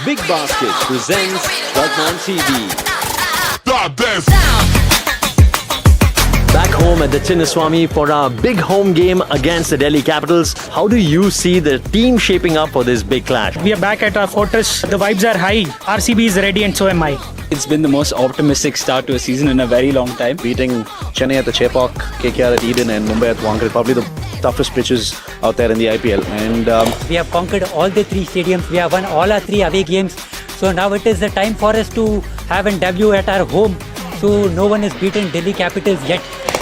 Big Basket presents Sultan TV. Back home at the Chinnaswamy for our big home game against the Delhi Capitals. How do you see the team shaping up for this big clash? We are back at our fortress. The vibes are high. RCB is ready and so am I. It's been the most optimistic start to a season in a very long time. Beating Chennai at the Chepauk, KKR at Eden and Mumbai at Wankhede, probably the toughest pitches out there in the IPL. And we have conquered all the three stadiums. We have won all our three away games. So now it is the time for us to have a debut at our home. So no one has beaten Delhi Capitals yet.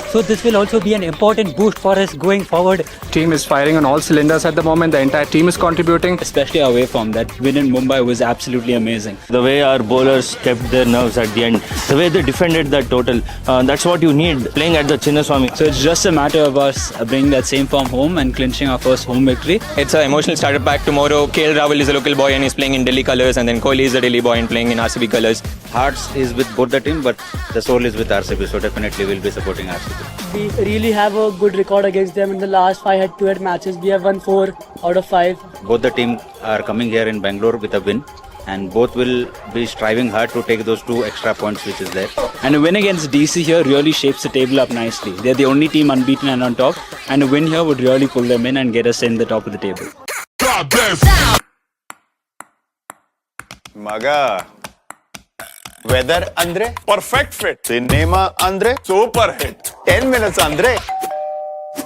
So this will also be an important boost for us going forward. Team is firing on all cylinders at the moment. The entire team is contributing. Especially away form. That win in Mumbai was absolutely amazing. The way our bowlers kept their nerves at the end, the way they defended that total, that's what you need playing at the Chinnaswamy. So it's just a matter of us bringing that same form home and clinching our first home victory. It's an emotional starter pack tomorrow. KL Rahul is a local boy and he's playing in Delhi colours, and then Kohli is a Delhi boy and playing in RCB colours. Hearts is with both the team, but the soul is with RCB, so definitely we'll be supporting RCB. We really have a good record against them. In the last 5 head-to-head matches, we have won 4 out of 5. Both the team are coming here in Bangalore with a win, and both will be striving hard to take those 2 extra points which is there. And a win against DC here really shapes the table up nicely. They're the only team unbeaten and on top, and a win here would really pull them in and get us in the top of the table. Maga. Weather andre perfect fit. Cinema andre super hit. 10 minutes andre.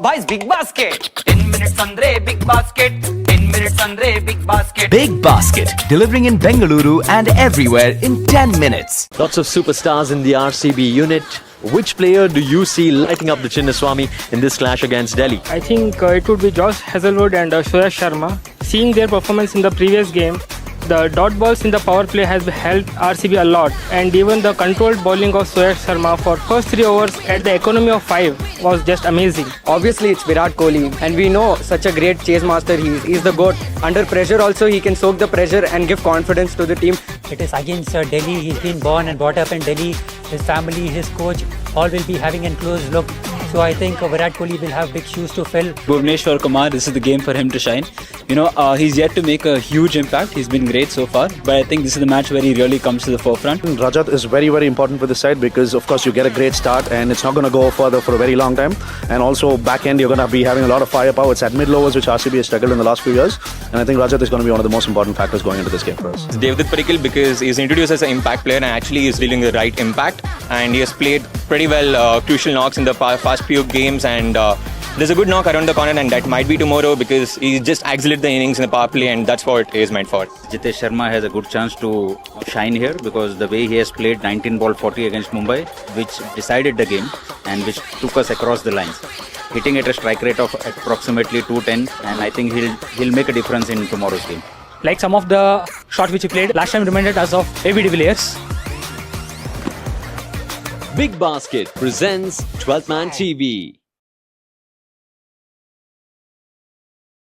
Boys, big basket. 10 minutes andre big basket. 10 minutes andre big basket. Big Basket, delivering in Bengaluru and everywhere in 10 minutes. Lots of superstars in the RCB unit. Which player do you see lighting up the Chinnaswamy in this clash against Delhi? I think it would be Josh Hazelwood and Suyash Sharma. Seeing their performance in the previous game, the dot balls in the power play has helped RCB a lot, and even the controlled bowling of Suyash Sharma for first 3 overs at the economy of 5 was just amazing. Obviously it's Virat Kohli, and we know such a great chase master he is. He's the GOAT. Under pressure also he can soak the pressure and give confidence to the team. It is against Delhi. He's been born and brought up in Delhi. His family, his coach, all will be having a close look. So I think Virat Kohli will have big shoes to fill. Bhuvneshwar Kumar, this is the game for him to shine. You know, he's yet to make a huge impact. He's been great so far, but I think this is the match where he really comes to the forefront. Rajat is very, very important for the side because, of course, you get a great start and it's not going to go further for a very long time. And also, back end, you're going to be having a lot of firepower. It's at middle overs, which RCB has struggled in the last few years. And I think Rajat is going to be one of the most important factors going into this game for us. Devdutt Padikkal, because he's introduced as an impact player and actually he's dealing the right impact, and he has played pretty well crucial knocks in the past few games, and there's a good knock around the corner, and that might be tomorrow because he just accelerated the innings in the power play, and that's what he is meant for. Jitesh Sharma has a good chance to shine here because the way he has played 19 ball 40 against Mumbai, which decided the game and which took us across the lines, hitting at a strike rate of approximately 210, and I think he'll make a difference in tomorrow's game. Like some of the shots which he played last time reminded us of AB de Villiers. Big Basket presents 12th Man TV.